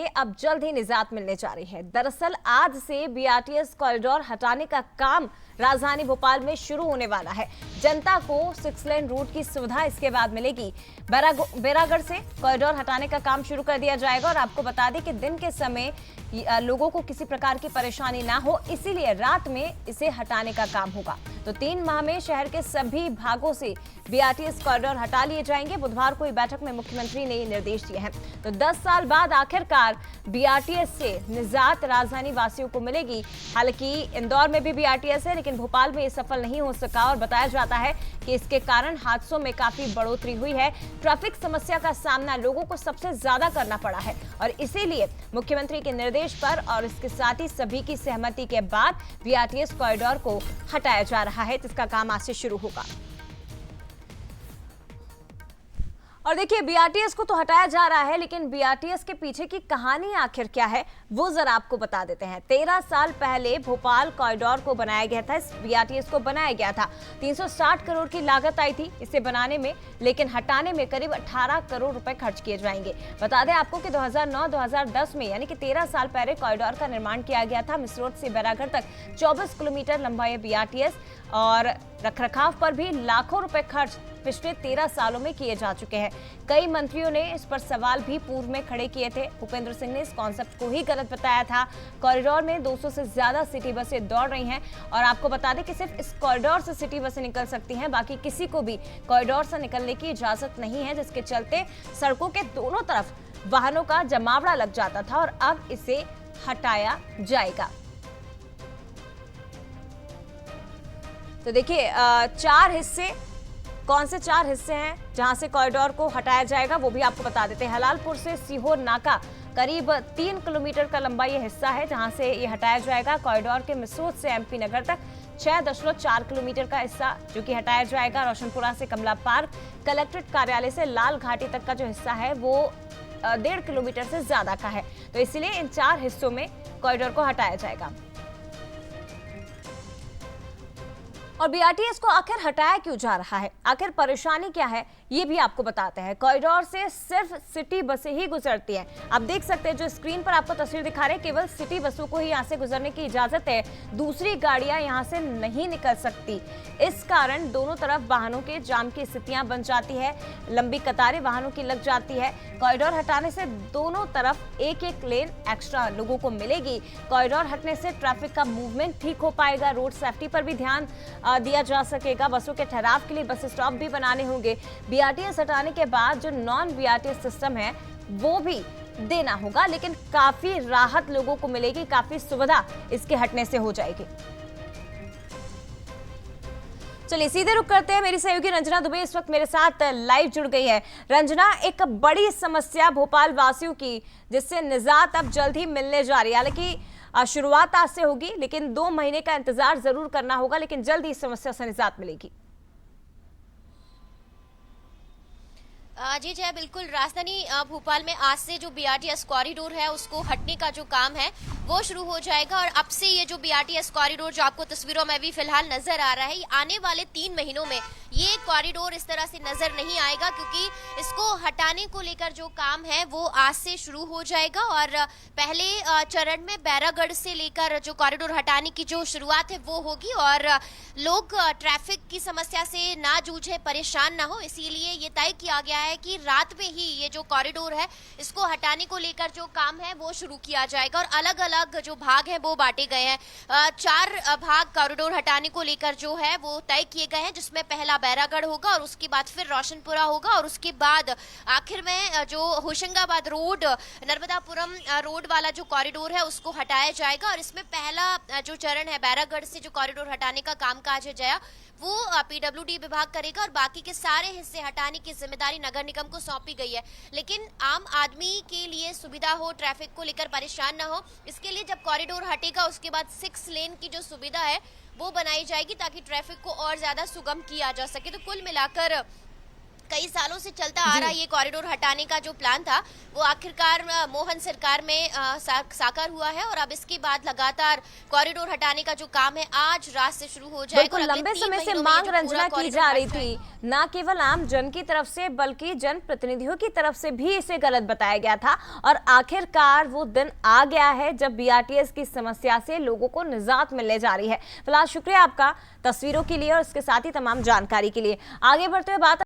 अब जल्द ही निजात मिलने जा रही है। दरअसल आज से बीआरटीएस कॉरिडोर हटाने का काम राजधानी भोपाल में शुरू होने वाला है। जनता को 6 लेन रूट की सुविधा इसके बाद मिलेगी। बैरागढ़ से कॉरिडोर हटाने का काम शुरू कर दिया जाएगा और आपको बता दें कि दिन के समय लोगों को किसी प्रकार की परेशानी ना हो, इसीलिए रात में इसे हटाने का काम होगा। तो 3 माह में शहर के सभी भागों से बीआरटीएस कॉरिडोर हटा लिए जाएंगे। बुधवार को बैठक में मुख्यमंत्री ने ये निर्देश दिए हैं। तो 10 साल बाद आखिरकार बीआरटीएस से निजात राजधानी वासियों को मिलेगी। हालांकि इंदौर में भी बीआरटीएस है, लेकिन भोपाल में ये सफल नहीं हो सका और बताया जाता है कि इसके कारण हादसों में काफी बढ़ोतरी हुई है। ट्रैफिक समस्या का सामना लोगों को सबसे ज्यादा करना पड़ा है और इसीलिए मुख्यमंत्री के निर्देश पर और इसके साथ ही सभी की सहमति के बाद बीआरटीएस कॉरिडोर को हटाया जा रहा है, जिसका काम आज से शुरू होगा। और देखिए, बीआरटीएस को तो हटाया जा रहा है, लेकिन बीआरटीएस के पीछे की कहानी आखिर क्या है वो जरा आपको बता देते हैं। 13 साल पहले भोपाल कॉरिडोर को बनाया गया था, इस बीआरटीएस को बनाया गया था। 360 करोड़ की लागत आई थी इसे बनाने में, लेकिन हटाने में करीब 18 करोड़ रुपए खर्च किए जाएंगे। बता दें आपको कि 2009-2010 में यानी कि 13 साल पहले कॉरिडोर का निर्माण किया गया था। मिस रोड से बैरागढ़ तक 24 किलोमीटर लंबा ये बीआरटीएस और रखरखाव पर भी लाखों रुपए खर्च पिछले 13 सालों में किए जा चुके हैं। कई मंत्रियों ने इस पर सवाल भी पूर्व में खड़े किए थे। भूपेंद्र सिंह ने इस कॉन्सेप्ट को ही गलत बताया था। कॉरिडोर में 200 से ज्यादा सिटी बसें दौड़ रही हैं और आपको बता दें कि सिर्फ इस कॉरिडोर से सिटी बसें निकल सकती हैं, बाकी किसी को भी कॉरिडोर से निकलने की इजाजत नहीं है, जिसके चलते सड़कों के दोनों तरफ वाहनों का जमावड़ा लग जाता था और अब इसे हटाया जाएगा। तो देखिए, 4 हिस्से, कौन से 4 हिस्से हैं जहां से कॉरिडोर को हटाया जाएगा वो भी आपको बता देते हैं। हलालपुर से सीहोर नाका करीब 3 किलोमीटर का लंबा ये हिस्सा है जहां से ये हटाया जाएगा। कॉरिडोर के मिसरोद से एमपी नगर तक 6.4 किलोमीटर का हिस्सा जो कि हटाया जाएगा। रोशनपुरा से कमला पार्क, कलेक्ट्रेट कार्यालय से लाल घाटी तक का जो हिस्सा है वो 1.5 किलोमीटर से ज्यादा का है। तो इसलिए इन 4 हिस्सों में कॉरिडोर को हटाया जाएगा। और बीआरटीएस को आखिर हटाया क्यों जा रहा है, आखिर परेशानी क्या है, ये भी आपको बताते हैं। कॉरिडोर से सिर्फ सिटी बसें ही गुजरती हैं। आप देख सकते हैं जो स्क्रीन पर आपको तस्वीर दिखा रहे हैं, केवल सिटी बसों को ही यहाँ से गुजरने की इजाजत है, दूसरी गाड़ियां यहाँ से नहीं निकल सकती। इस कारण दोनों तरफ वाहनों के जाम की स्थितियां बन जाती है, लंबी कतारें वाहनों की लग जाती है। कॉरिडोर हटाने से दोनों तरफ एक लेन एक्स्ट्रा लोगों को मिलेगी। कॉरिडोर हटने से ट्रैफिक का मूवमेंट ठीक हो पाएगा, रोड सेफ्टी पर भी ध्यान दिया जा सकेगा। बसों के ठहराव के लिए बस स्टॉप भी बनाने होंगे। बीआरटीएस हटाने के बाद जो नॉन बीआरटीएस सिस्टम है वो भी देना होगा, लेकिन काफी राहत लोगों को मिलेगी, काफी सुविधा इसके हटने से हो जाएगी। चलिए सीधे रुक करते हैं। मेरी सहयोगी रंजना दुबे इस वक्त मेरे साथ लाइव जुड़ गई है। रंजना, एक बड़ी समस्या भोपाल वासियों की जिससे निजात अब जल्द ही मिलने जा रही है। हालांकि शुरुआत आज से होगी, लेकिन 2 महीने का इंतजार जरूर करना होगा, लेकिन जल्द ही इस समस्या से निजात मिलेगी। जी जय, बिल्कुल। राजधानी भोपाल में आज से जो बीआरटीएस कॉरिडोर है उसको हटने का जो काम है वो शुरू हो जाएगा और अब से ये जो बीआरटीएस कॉरिडोर जो आपको तस्वीरों में भी फिलहाल नजर आ रहा है, आने वाले 3 महीनों में ये कॉरिडोर इस तरह से नजर नहीं आएगा, क्योंकि इसको हटाने को लेकर जो काम है वो आज से शुरू हो जाएगा। और पहले चरण में बैरागढ़ से लेकर जो कॉरिडोर हटाने की जो शुरुआत है वो होगी और लोग ट्रैफिक की समस्या से ना जूझे, परेशान ना हो, इसीलिए ये तय किया गया है कि रात में ही ये जो कॉरिडोर है इसको हटाने को लेकर जो काम है वो शुरू किया जाएगा। और अलग अलग जो भाग हैं वो बांटे गए हैं। 4 भाग कॉरिडोर हटाने को लेकर जो है वो तय किए गए हैं, जिसमें पहला बैरागढ़ होगा और उसके बाद फिर रोशनपुरा होगा और उसके बाद आखिर में जो होशंगाबाद रोड, नर्मदापुरम रोड वाला जो कॉरिडोर है उसको हटाया जाएगा। और इसमें पहला जो चरण है बैरागढ़ से जो कॉरिडोर हटाने का काम काज है जया, वो पीडब्ल्यूडी विभाग करेगा और बाकी के सारे हिस्से हटाने की जिम्मेदारी नगर निगम को सौंपी गई है। लेकिन आम आदमी के लिए सुविधा हो, ट्रैफिक को लेकर परेशान ना हो, इसके लिए जब कॉरिडोर हटेगा उसके बाद 6 लेन की जो सुविधा है वो बनाई जाएगी ताकि ट्रैफिक को और ज्यादा सुगम किया जा सके। तो कुल मिलाकर कई सालों से चलता आ रहा ये कॉरिडोर हटाने का जो प्लान था वो आखिरकार मोहन सरकार में साकार हुआ है और अब इसके बाद लगातार कॉरिडोर हटाने का जो काम है आज रात से शुरू हो जाएगा। बिल्कुल लंबे समय से मांग रंजना की जा रही थी, न केवल आम जन की तरफ से बल्कि जन प्रतिनिधियों की तरफ से भी इसे गलत बताया गया था और आखिरकार वो दिन आ गया है जब बीआरटीएस की समस्या से लोगों को निजात मिलने जा रही है। फिलहाल शुक्रिया आपका तस्वीरों के लिए और इसके साथ ही तमाम जानकारी के लिए। आगे बढ़ते हुए बात